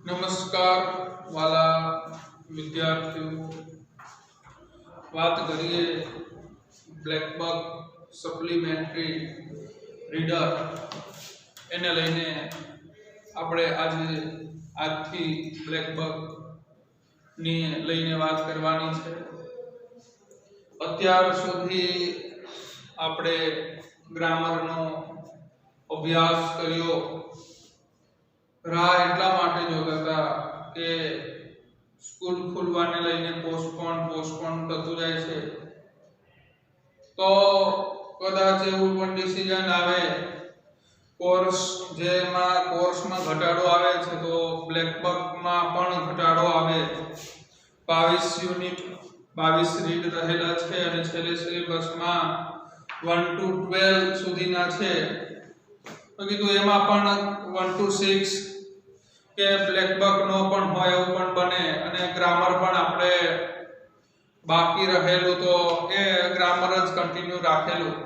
नमस्कार वाला विद्यार्थियों, बात करिए ब्लैकबक सप्लीमेंटरी રીડર એને લઈને આપણે આજથી બ્લેકબક ની લઈને વાત કરવાની છે। અત્યાર સુધી આપણે ગ્રામરનો અભ્યાસ કર્યો। રાહ એટલા માટે જોતા હતા કે સ્કૂલ ખુલવાને લઈને પોસ્ટપોન થતું જાય છે, તો કદાચ એવું પણ ડિસિઝન આવે કોર્સમાં ઘટાડો આવે છે તો બ્લેકબકમાં પણ ઘટાડો આવે। 22 યુનિટ 22 રીડ રહેલા છે અને છેલ્લે સિલેબસમાં 1 to 12 સુધીના છે, તો કીધું એમાં પણ 1 to 6 કે બ્લેકબક નો પણ હોય એવું પણ બને અને ગ્રામર પણ આપણે બાકી રહેલું તો એ ગ્રામર જ કન્ટિન્યુ રાખેલું।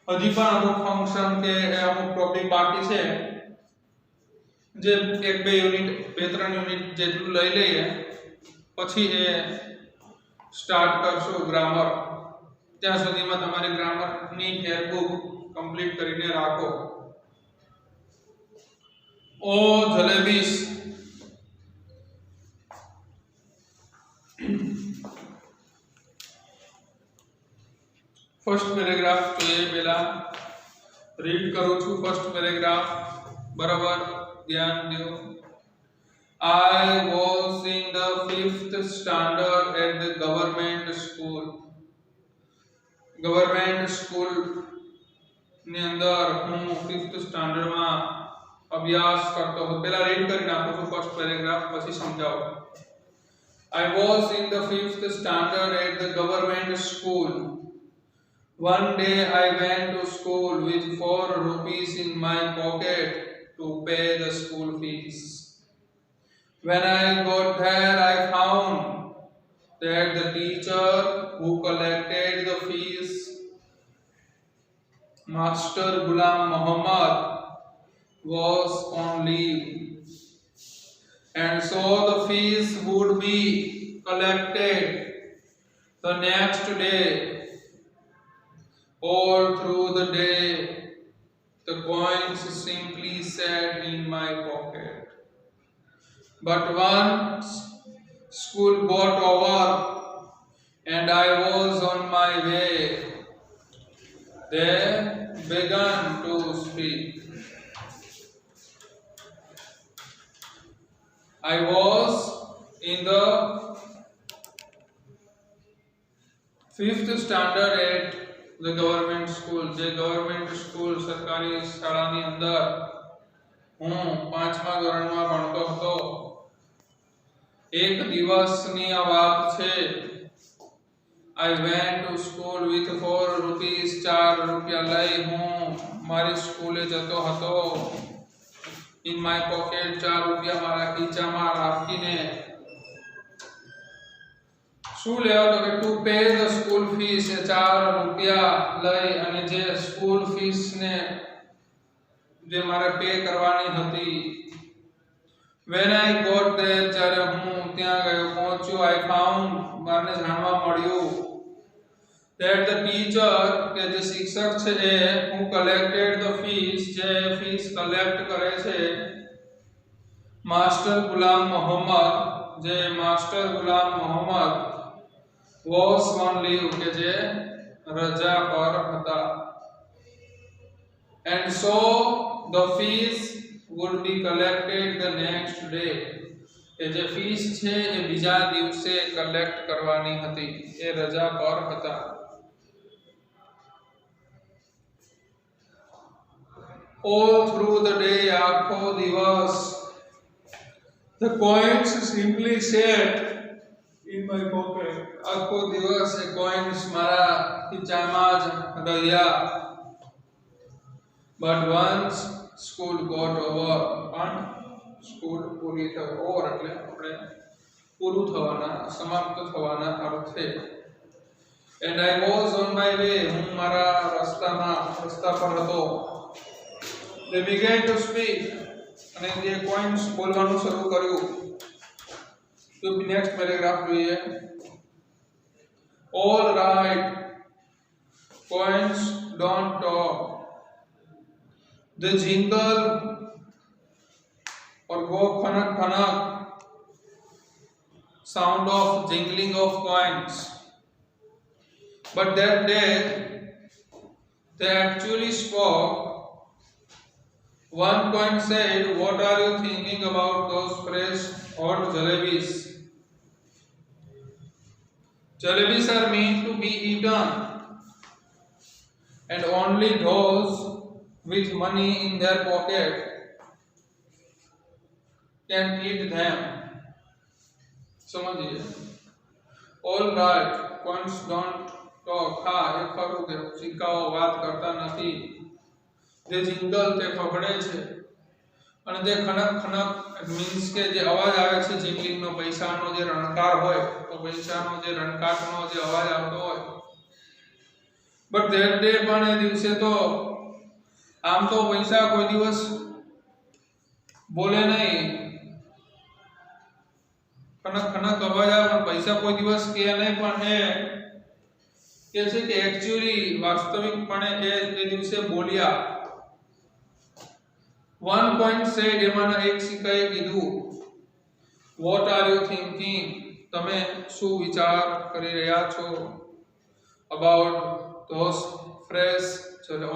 હજી પણ અમુક ફંક્શન કે અમુક ટોપિક બાકી છે જે 1-2 યુનિટ 2-3 યુનિટ જેટલું લઈ લઈએ પછી એ સ્ટાર્ટ કરશું ગ્રામર। ત્યાં સુધીમાં તમારી ગ્રામરની હેરબુક કમ્પ્લીટ કરીને રાખો। ओ जलेबीस फर्स्ट पेरेग्राफ तो ये पहला रीड करूँ छू। फर्स्ट पेरेग्राफ बराबर ध्यान दो। I was in the 5th standard at the government school। Government school ने अंदर हूँ 5th स्टैंडर्ड में अभ्यास करता हूँ। पहला रीड करके नाखो छू फर्स्ट पैराग्राफ પછી સમજાવો। I was in the 5th standard at the government school. One day I went to school with 4 rupees in my pocket to pay the school fees. When I got there I found that the teacher who collected the fees, Master Ghulam Muhammad, was on leave, and so the fees would be collected the next day. All through the day the coins simply sat in my pocket, but once school got over and I was on my way, they began to speak. I was in the 5th standard at the government school. જે government school સરકારી શાળાની અંદર હું 5મા ધોરણમાં ભણતો હતો। એક દિવસની આ વાત છે। I went to school with 4 rupees, 4 રૂપિયા લઈ હું મારી સ્કૂલે જતો હતો। In my pocket 4 રૂપિયા મારા ખીચામાં રાખીને શું લેવા તો કે to pay the school fees, 4 રૂપિયા લઈ અને જે સ્કૂલ ફીસ ને જે મારે પે કરવાની હતી। When I got there, જ્યારે હું ત્યાં ગયો પહોંચ્યો, I found મને જાણવા મળ્યું that the teacher કે જે શિક્ષક છે એ who collected the fees, જે ફીસ કલેક્ટ કરે છે, માસ્ટર ગુલામ મોહમ્મદ, જે master Ghulam Mohammad was on leave, કે જે રજા પર હતા, and so the fees would be collected the next day, કે જે ફીસ છે એ બીજા દિવસે કલેક્ટ કરવાની હતી, એ રજા પર હતા। All through the day, આખો દિવસ, the coins simply sat in my pocket, આખો દિવસ એ coins મારા ખીચામાં જ રહ્યા। But once school got over, પણ સ્કૂલ પૂરી થઈ, ઓવર એટલે આપણે પૂરું થવાના, સમાપ્ત થવાના અર્થે। And I was on my way, હું મારા રસ્તા પર હતો। They began to speak, અને જે કોઇન્સ બોલવાનું શરૂ કર્યું તો નેક્સ્ટ પેરેગ્રાફ જોઈએ. All right, coins don't talk. The jingle or go khanak khanak sound of jingling of coins. But that day they actually spoke. One coin said, "What are you thinking about those fresh hot jalebis? Jalebis are meant to be eaten, and only those with money in their pocket can eat them." समझिए. All right, coins don't talk. હા, એ ખરું કે સિક્કાઓ વાત કરતા નથી. જે jingle તે ફફડે છે અને જે ખનક ખનક મીન્સ કે જે અવાજ આવે છે જિંગલિંગનો, પૈસાનો જે રણકાર હોય, તો પૈસાનો જે રણકાટનો જે અવાજ આવતો હોય. બટ ધેટ ડે પણ એ દિવસે તો આમ તો પૈસા કોઈ દિવસ બોલે નહીં, ખનક ખનક અવાજ આવે પણ પૈસા કોઈ દિવસ કે નહીં, પણ એ કે છે કે એક્ચ્યુઅલી વાસ્તવિકપણે એ દિવસે બોલ્યા. One coin said, એમાંના એક સિક્કાએ કીધું, What are you thinking? તમે શું વિચાર કરી રહ્યા છો? About those fresh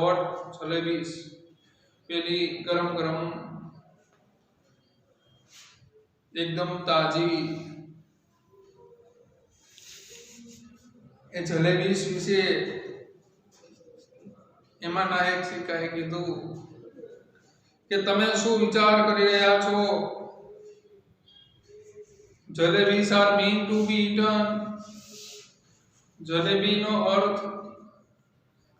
hot jalebis. પેલી ગરમ ગરમ એકદમ તાજી એ જલેબીસ વિશે એમાંના એક સિક્કાએ કીધું કે તમે શું વિચાર કરી રહ્યા છો? Jalebis are meant to be eaten. જલેબીનો અર્થ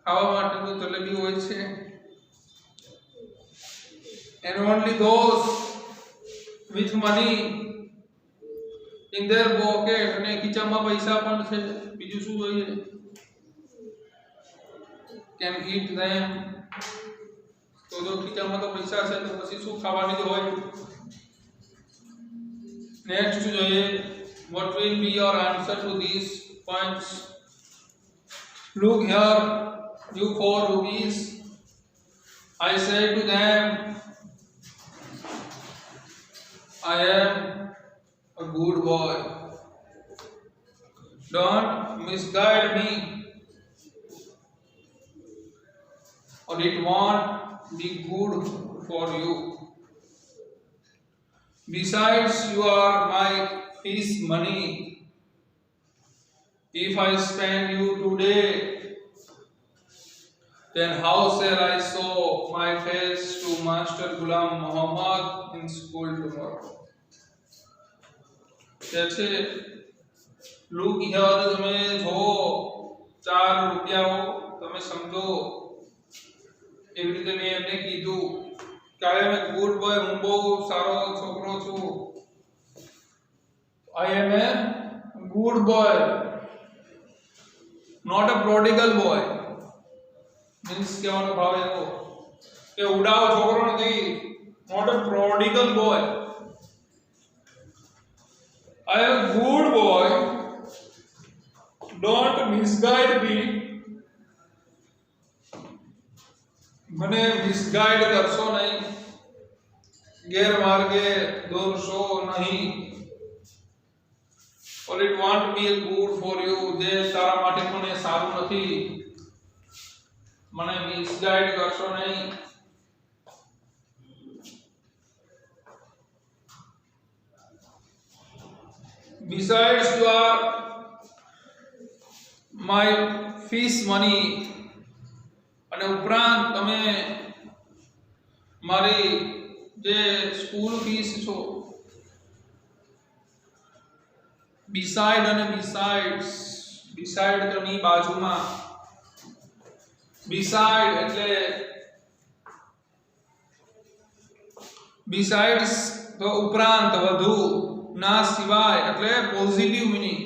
ખાવા માટેનો જલેબી હોય છે. And only those with money in their pocket, અને ખીચામાં પૈસા પણ છે, બીજું શું જોઈએ, can eat them. તો જો ખીચામાં તો પૈસા છે તો પછી શું ખાવાની જ હોય. નેક્સ્ટ જોઈએ. What will be your answer to these points? Look here, you 4 rupees. I said to them, I am a good boy. Don't misguide me, or it won't be good for you. Besides, you are my fees money. If I spend you today, then how shall I show my face to Master Ghulam Muhammad in school tomorrow? जैसे लोग यहाँ તમે જો 4 રૂપિયાઓ તમે સમજો એવી રીતે મેં એમને કીધું કે I am a good boy, હું બહુ સારો છોકરો છું. I am a good boy, not a prodigal boy. Means કહેવાનો ભાવ એવો કે ઉડાવ છોકરો નથી, not a prodigal boy. I am a good boy, don't misguide me. મને મિસગાઈડ કરશો નહીં, ગેરમાર્ગે દોરશો નહીં. Or it won't be good for you, જે તારા માટે પણ એ સારું નથી. મને મિસગાઈડ કરશો નહીં. Besides, you are my fees money. અને ઉપરાંત તમે મારી જે સ્કૂલ ફીસ છો. Beside અને besides, beside તો ની બાજુમાં, beside એટલે besides તો ઉપરાંત, વધુ, ના સિવાય એટલે પોઝિટિવ મીનિંગ.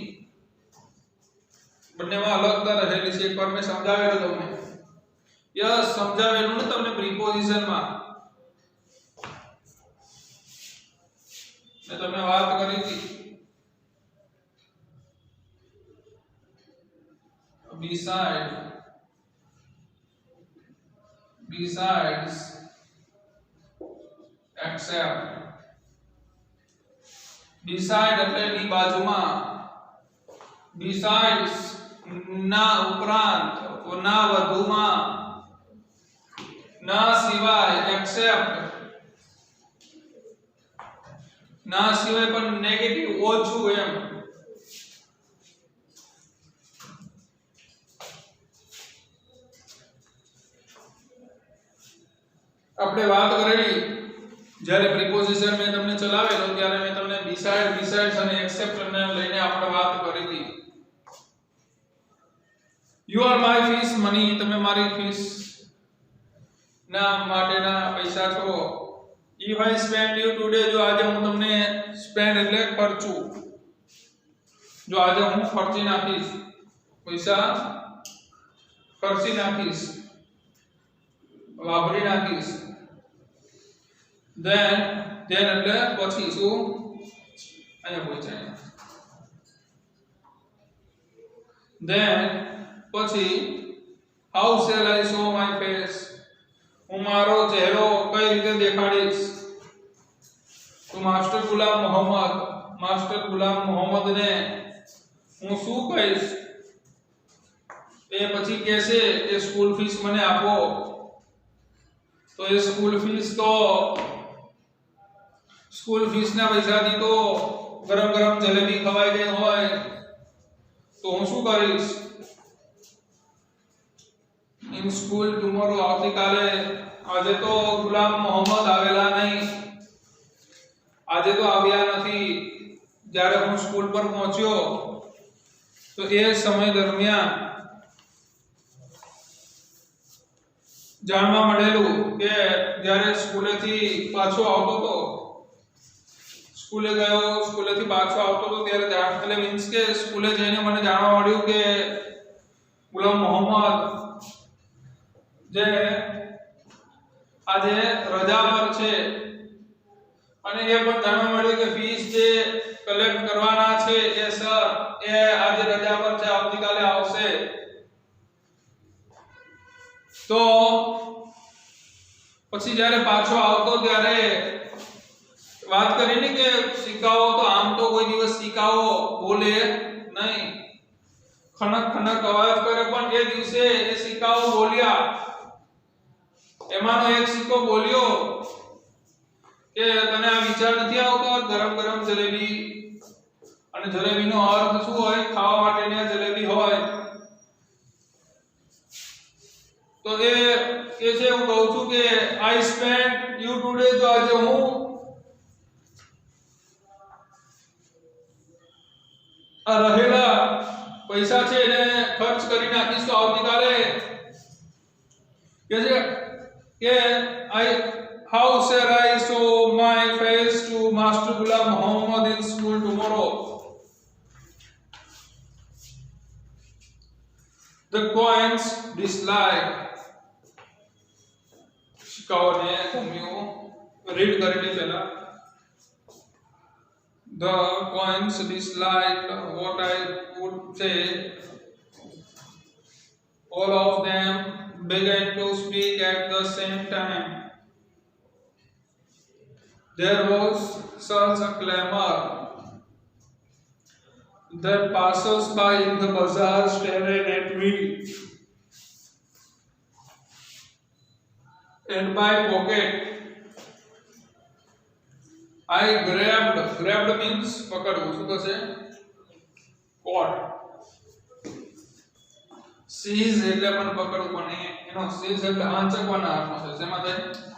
બંનેમાં અલગતા રહેલી છે. એકવાર મેં સમજાવેલું તમને. યસ, સમજાવેલું ને તમને પ્રિપોઝિશનમાં. મેં તમને વાત કરી હતી besides except beside એટલે ની બાજુમાં besides ના ઉપરાંત ના વધુમાં ના સિવાય except ના સિવાય પણ નેગેટિવ ઓછું એમ આપણે વાત કરેલી જ્યારે પ્રિપોઝિશન મેં તમને ચલાવેલો ત્યારે મેં તમને besides અને except ને લઈને આપણે વાત કરી હતી you are my fees money તમે મારી ફીસ ના માટેના પૈસા છો if I spend you today જો આજે હું તમને spend એટલે ખર્ચું જો આજે હું ખર્ચી નાખીશ પૈસા ખર્ચી નાખીશ વાપરી નાખીશ then એટલે પછી શું અહીંયા પૂછાય then પછી how shall I show my face હું મારો ચહેરો કઈ રીતે દેખાડીશ તો માસ્ટર ગુલામ મોહમ્મદ ને હું શું કહીશ એ પછી કહેશે કે સ્કૂલ ફીસ મને આપો તો એ સ્કૂલ ફીસ ના પૈસાથી તો ગરમ ગરમ જલેબી ખવાઈ ગઈ હોય તો હું શું કરીશ ઇન સ્કૂલ ટુમોરો આવતીકાલે આજે તો ગુલામ મોહમ્મદ આવેલા નહીં આજે તો આવ્યા નથી જ્યારે હું સ્કૂલ પર પહોંચ્યો તો એ સમય દરમિયાન જાણવા મળેલું કે જ્યારે સ્કૂલેથી પાછો આવતો તો સ્કૂલેથી પાછો આવતો તો ત્યારે એટલે મીન્સ કે સ્કૂલે જઈને મને જાણવા મળ્યું કે ગુલામ મોહમ્મદ જે આજે રજા પર છે અને એ પણ જાણવા મળ્યું કે ફીસ જે કલેક્ટ કરવાના છે એ સર એ આજે રજા પર છે આવતીકાલે આવશે તો પછી જ્યારે પાછો આવતો ત્યારે વાત કરીને કે સિક્કાઓ તો આમ તો કોઈ દિવસ સિક્કાઓ બોલે નહીં ખનક ખનક અવાજ કરે પણ એ દિવસે એ સિક્કાઓ બોલ્યા એમાંનો એક સિક્કો બોલ્યો કે તને આ વિચાર નથી આવતો ગરમ ગરમ જલેબી અને જલેબીનો અર્થ શું હોય ખાવા માટેની જલેબી હોય તો એ કે છે હું કહું છું કે આઈ સ્પેન્ડ યુ ટુડે જો આજે હું આ રહેલા પૈસા છે એને ખર્ચ કરી નાખીશ તો આવતીકાલે કે છે કે how shall I show my face to Master Ghulam Muhammad in school tomorrow? The coins dislike. શિકાઓને ગમ્યું રીડ કરેલી પહેલા The coins disliked what I would say. All of them began to speak at the same time. There was such a clamor that passers-by in the bazaar stared at me, and my pocket I grabbed means પકડવું શું થશે caught seize એટલે પણ પકડવું પણ એનો seize એટલે આંચકવાના અર્થમાં છે શેમાં થાય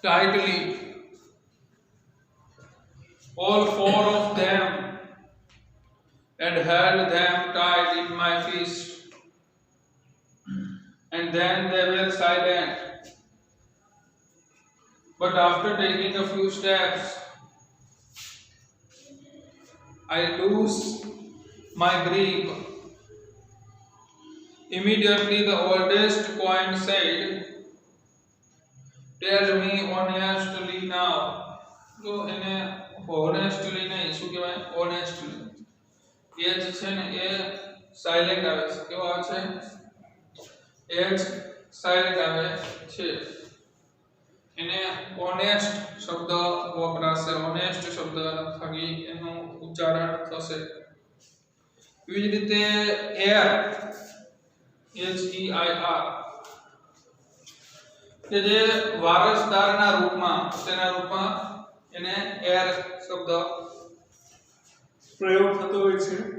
tightly all four of them and held them tight in my fist and then they were silent. But after taking a few steps, I loosed my grip. Immediately the oldest coin said, tell me honestly now. તો એને honestly નહીં, શું કહેવાય, honestly. એ જ છે ને એ silent આવે છે. કેવો આવે છે? એચ સાયલેન્ટ આવે છે. એને ઓનેસ્ટ શબ્દ વપરાશે. ઓનેસ્ટ શબ્દ થકી એનું ઉચ્ચારણ થશે. એવી જ રીતે એર, HEIR, કે જે વારસદારના રૂપમાં, તેના રૂપમાં એને એર શબ્દ પ્રયોગ થતો હોય છે.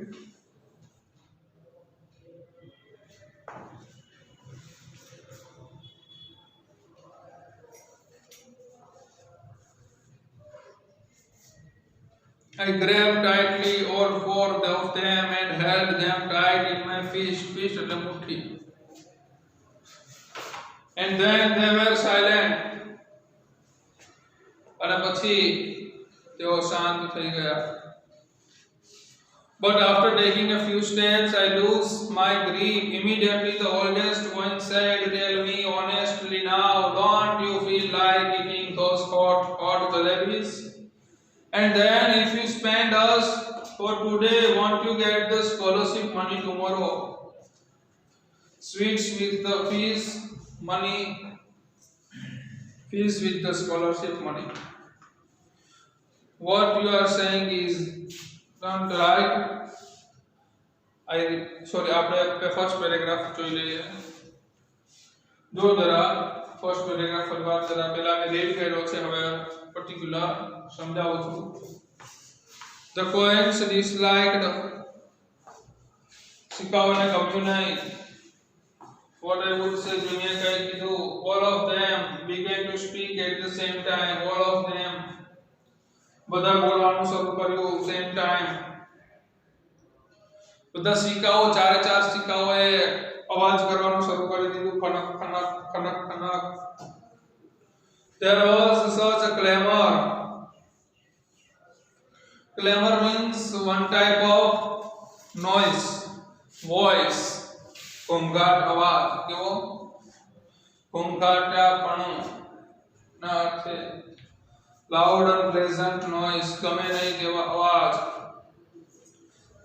I grabbed tightly all four of them and held them tight in my fist. Fist એટલે મુઠ્ઠી. And then they were silent. અને પછી તેઓ શાંત થઈ ગયા. But after taking a few steps, I lose my grip. Immediately the oldest one said, "Tell me honestly now, don't you feel like eating those hot jalebis? And then if you spend us for today, won't you get the scholarship money tomorrow? Sweets with the fees money, fees with the scholarship money." What you are saying is not right. આપણે first paragraph જોઈ લઈએ. જો જરા first paragraph ફરવા જરા પહેલા મેં read કર્યો છે, હવે પર્ટિક્યુલર સમજાવું છું. The coins disliked. સિક્કાઓને ગમ્યું નહીં. What I would say, જો મેં કંઈ કીધું, all of them began to speak at the same time. All of them, બધા બોલવાનું શરૂ કર્યું same time. બધા સિક્કાઓ, ચારે ચાર સિક્કાઓએ અવાજ કરવાનું શરૂ કરી દીધું, Khanak Khanak Khanak Khanak. There was such a clamor. Clamor means one type of noise, voice. ઘોંઘાટ, અવાજ. કેવો? ઘોંઘાટાપણું ના અર્થે. Loud unpleasant noise, ગમે નહીં તેવા અવાજ.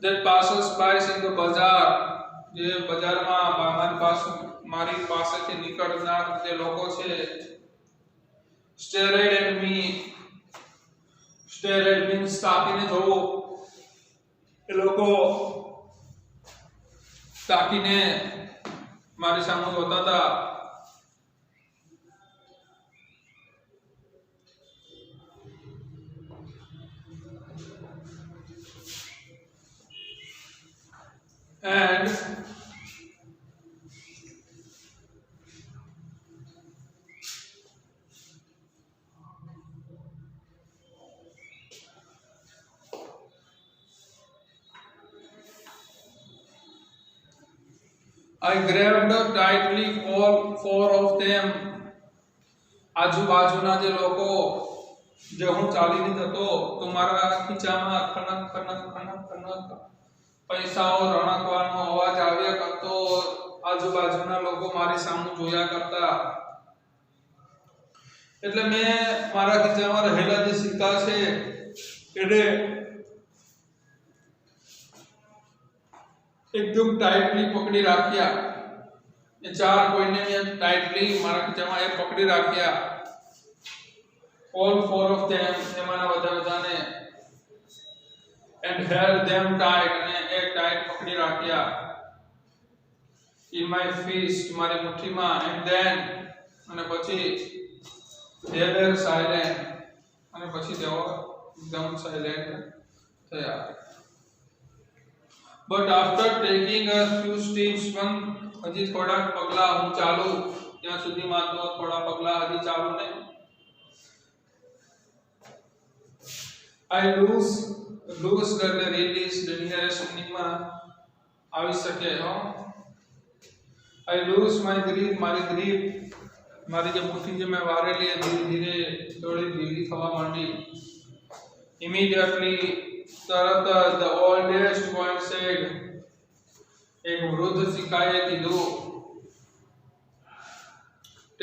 That passes by in the bazaar, જે બજારમાં મારી પાસેથી નીકળનાર જે લોકો છે. Stared at me. Stared means તાકીને જોવું. એ લોકો તાકીને મારી સામે જોતા હતા. And I grabbed tightly all four of them. આજુબાજુના જે લોકો, જે હું ચાલીને જતો તો મારા ખીચામાં ખનક ખનક ખનક ખનક પૈસાઓ રણકવાનો અવાજ આવ્યા કરતો. આજુબાજુના લોકો મારી સામે જોયા કરતા. એટલે મેં મારા ખીચામાં રહેલા જે સિક્કા છે એને એકદમ ટાઈટલી પકડી રાખ્યા. એ ચાર કોઈને મેં ટાઈટલી મારા ખીચામાં એ પકડી રાખ્યા. all four of them, એમાંના બધાને. And held them tight, અને એક ટાઈટ પકડી રાખ્યા. in my fist, મારી મુઠ્ઠીમાં. and then, અને પછી they were silent, અને પછી તેઓ એકદમ સાયલેન્ટ થયા. But after taking a few steps, હજી થોડા પગલા હું ચાલુ, ત્યાં સુધીમાં તો થોડા પગલા હજી ચાલુ ને. I lose એટલે released, nearest meaningમાં આવી શકે. I lose my grip, મારી grip, મારી જે મુઠ્ઠી જે મેં વારેલી એ ધીરે ધીરે થોડી ઢીલી થવા માંડી. Immediately, તરત the oldest one said, એક વૃદ્ધ સિક્કાએ કીધું,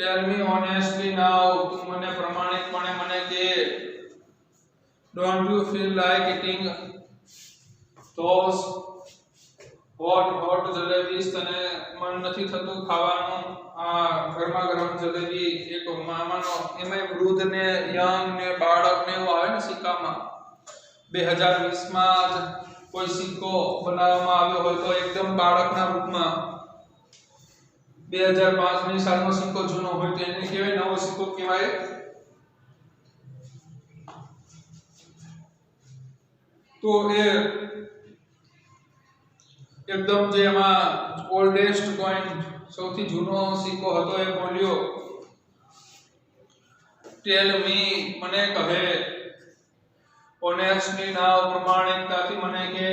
ટેલ મી ઓનેસ્ટલી નાઉ, તું મને પ્રમાણિકપણે મને કે, don't you feel like eating those hot jalebis, તને મન નથી થતું ખાવાનું આ ગરમા ગરમ જલેબી? એક મામાનો એમાં વૃદ્ધ ને યંગ ને બાળક ને એવું આવે ને સિક્કામાં, 2020 માં જ કોઈ સિક્કો બનાવવામાં આવ્યો હોય તો એકદમ બાળકના રૂપમાં, 2005 ની સાલનો સિક્કો જૂનો હોય તો એને કહેવાય નવો સિક્કો કહેવાય. તો એ એકદમ જે એમાં ઓલ્ડેસ્ટ કોઈન સૌથી જૂનો સિક્કો હતો એ બોલ્યો, ટેલ મી મને કહે, ઓનેસ્ટલી નાઉ પ્રમાણિકતાથી મને કે,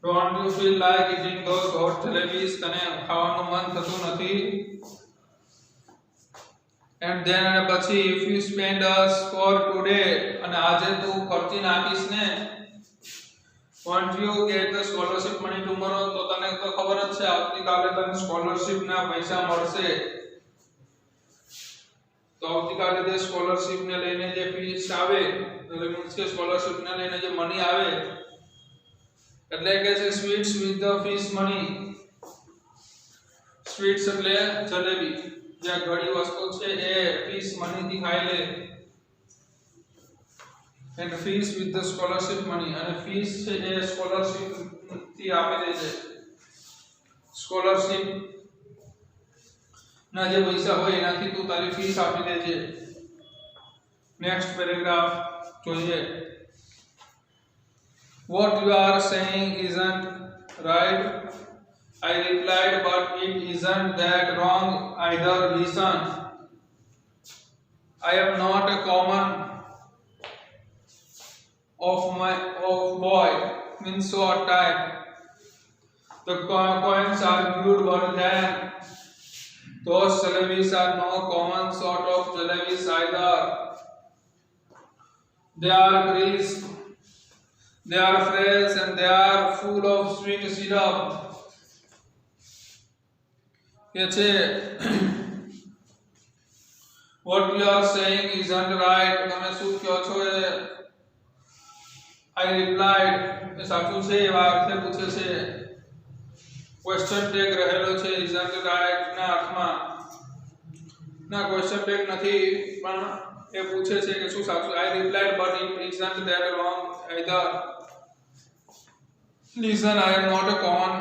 don't you feel like eating those hot jalebis, તને ખાવાનું મન થતું નથી? એન્ડ ધેન અને પછી, if you spend us four today, અને આજે તું ખર્ચી નાખીશ ને, want you get the scholarship money tomorrow, તો તને તો ખબર જ છે આવતીકાલે તને સ્કોલરશિપ ના પૈસા મળશે. તો આવતીકાલે જે સ્કોલરશિપ ને લઈને જે ફીસ આવે, એટલે મીન્સ કે સ્કોલરશિપ ને લઈને જે મની આવે, એટલે કે છે sweets with the fees money. Sweets એટલે જલેબી, જે ઘણી વસ્તુ છે એ ફીસ મની થી ખાઈ લે. And fees with the scholarship money, અને ફીસ છે એ સ્કોલરશિપ થી આપી દે છે. સ્કોલરશિપ ના જે પૈસા હોય એનાથી તું તારી ફીસ આપી દે છે. નેક્સ્ટ પેરેગ્રાફ જોઈએ. What you are saying isn't right, I replied, but it isn't that wrong either. Listen, I am not a common of boy, means short type. The coins argued, but then those jalebis are no common sort of jalebis either. They are crisp, they are fresh, and they are full of sweet syrup. What you are saying isn't right. તમે શું કહો છો એ? I replied, એ સાચું છે એવા અર્થે પૂછે છે. ક્વેશ્ચન ટેગ રહેલો છે isn't right ના અર્થમાં. ના ક્વેશ્ચન ટેગ નથી, પણ એ પૂછે છે કે શું સાચું. I replied, but it isn't that wrong either. Listen, I am not a common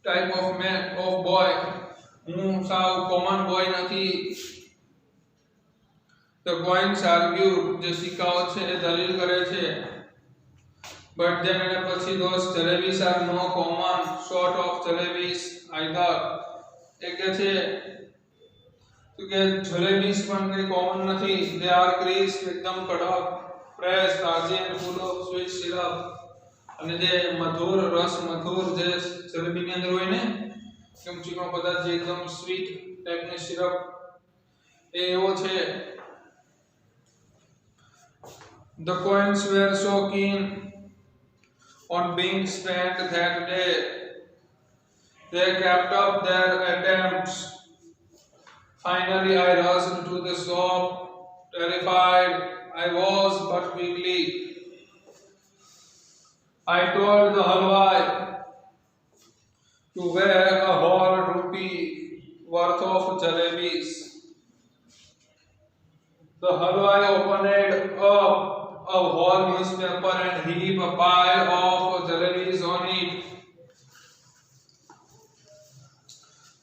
type of man of boy. હું સાવ કોમન બોય નથી. The coins argue, જે સિક્કાઓ છે એ દલીલ કરે છે. But then અને પછી those jalebis are no common sort of jalebis either. એ કે છે કે જલેબીસ પણ કઈ કોમન નથી. They are crisp, એકદમ કડક, fresh, તાજી, and full of sweet syrup. અને જે મધુર રસ મધુર જે જલેબીની અંદર હોય ને, એકદમ ચીકણો પદાર્થ જે એકદમ સ્વીટ ટાઈપની સિરપ એ એવો છે. The coins were so keen on being spent that day, they kept up their attempts. Finally, I rushed to the shop, terrified I was, but quickly I told the halwai to wear a whole rupee worth of jalebis. The halwai opened up a whole newspaper and heaped a pile of jalebis on it.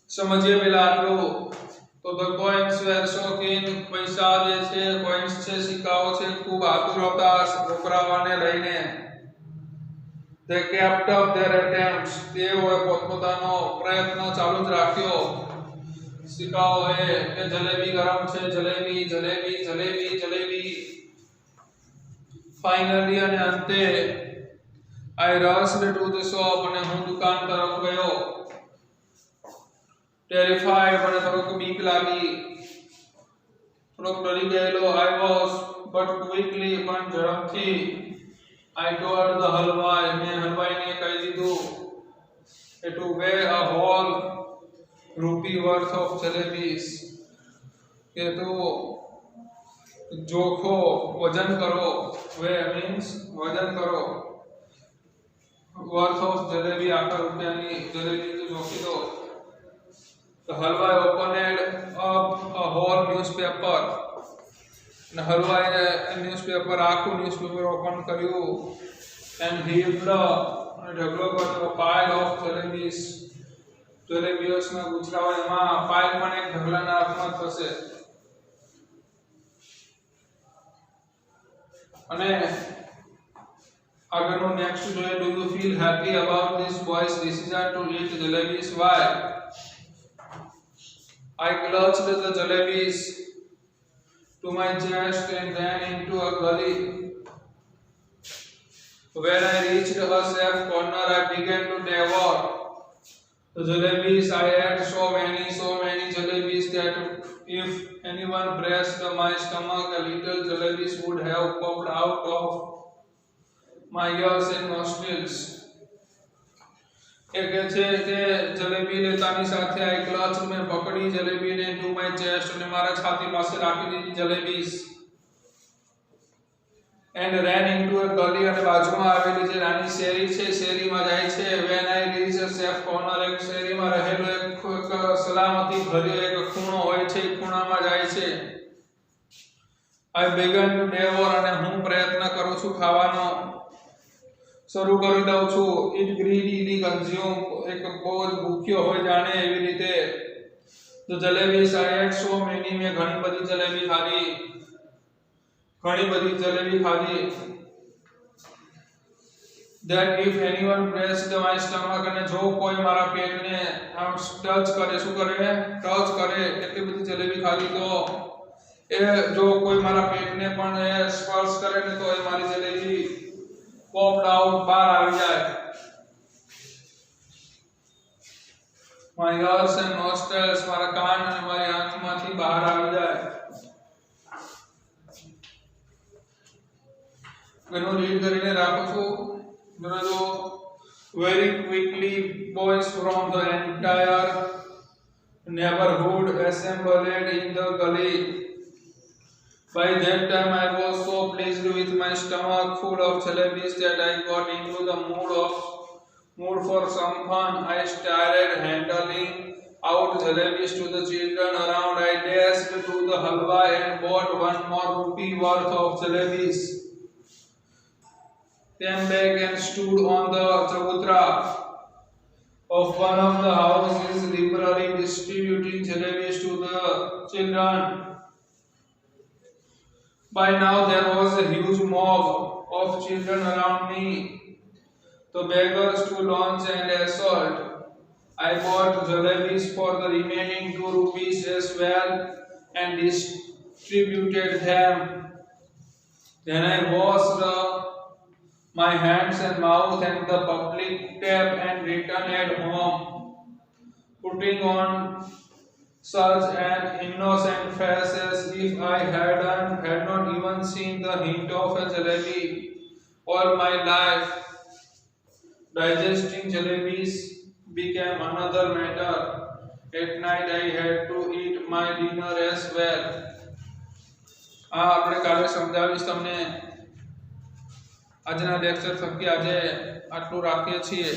समझिए पहला आटलो. तो the coins were so keen, पैसा જે છે coins છે સિક્કાઓ છે ખૂબ આતુર હતા વપરાવાને લઈને. They kept up their attempts, તેઓએ પોતપોતાનો પ્રયત્ન ચાલુ જ રાખ્યો. સિક્કાઓ કે જલેબી ગરમ છે, જલેબી જલેબી જલેબી જલેબી. Finally અને અંતે I rushed to the shop, અને હું દુકાન તરફ ગયો. Terrified, મને થોડોક બીક લાગી, થોડોક ડરી ગયેલો. I was, but quickly, પણ ઝડપથી. I told the halwai, મેં હલવાઈને કહી દીધું to weigh a whole rupee worth of jalebis કે તો જોખો વજન કરો વે મીન્સ વજન કરો worth of જલેબી આખા રૂપિયાની જલેબી તો જોખી દો The halwai opened up a whole newspaper. The halwai newspaper આખું newspaper open કર્યું and heaved ઢગલો કર્યો pile of jalebis. જલેબીઓના ગુચરાઓ એમાં pile પણ એક ઢગલાના અર્થમાં થશે અને આગળનું નેક્સ્ટ જોઈએ do you feel happy about this boy's decision to eat jalebis? Why? I clutched the jalebis to my chest and ran into a gully. When I reached a safe corner, I began to devour the jalebis. I had so many jalebis that if anyone pressed my stomach a little, jalebis would have popped out of my ears and nostrils. એ કહે છે કે જલેબી લેતાની સાથે આ clutch મેં પકડી જલેબીને to my chest અને મારા છાતી પાસે રાખી દીધી જલેબીસ એન્ડ રેન ઇનટુ અ ગલી અને બાજુમાં આવેલી જે નાની શેરી છે શેરીમાં જાય છે when I reach a safe corner એક શેરીમાં રહેલો એક સલામતી ભર્યો એક ખૂણો હોય છે એ ખૂણામાં જાય છે આઈ began to devour અને હું પ્રયત્ન કરું છું ખાવાનો શરૂ કરી દઉં છું ઇટ ગ્રીડીલી કન્ઝ્યુમ એક બહુ જ ભૂખ્યો હોય જાણે એવી રીતે તો જલેબી સાયડ સો મેની મેં ઘણી બધી જલેબી ખાધી that if anyone pressed my stomach અને જો કોઈ મારા પેટને આમ ટચ કરે શું કરે ટચ કરે એટલી બધી જલેબી ખાધી તો એ જો કોઈ મારા પેટને પણ સ્પર્શ કરે ને તો એ મારી જલેબી popped out બહાર આવી જાય my ears and nostrils મારા કાન અને મારી આંખમાંથી બહાર આવી જાય એનો રીડ કરીને રાખો છો જો very quickly boys from the entire neighborhood assembled in the gully. By that time I was so pleased with my stomach full of jalebis that I got into the mood for some fun. I started handing out jalebis to the children around. I dashed to the halwa and bought one more rupee worth of jalebis. Came back and stood on the chabutra of one of the houses, liberally distributing jalebis to the children. By now there was a huge mob of children around me, the beggars to launch and assault. I bought jalebis for the remaining 2 rupees as well and distributed them. Then I washed my hands and mouth and the public tap and returned at home, putting on such an innocent face as if I had not even seen the hint of a jalebi all my life. Digesting jalebis became another matter. At night I had to eat my dinner as well. આપણે કાલે સમજાવીશ તમને આજના lecture થકી આજે આટલું રાખીએ છીએ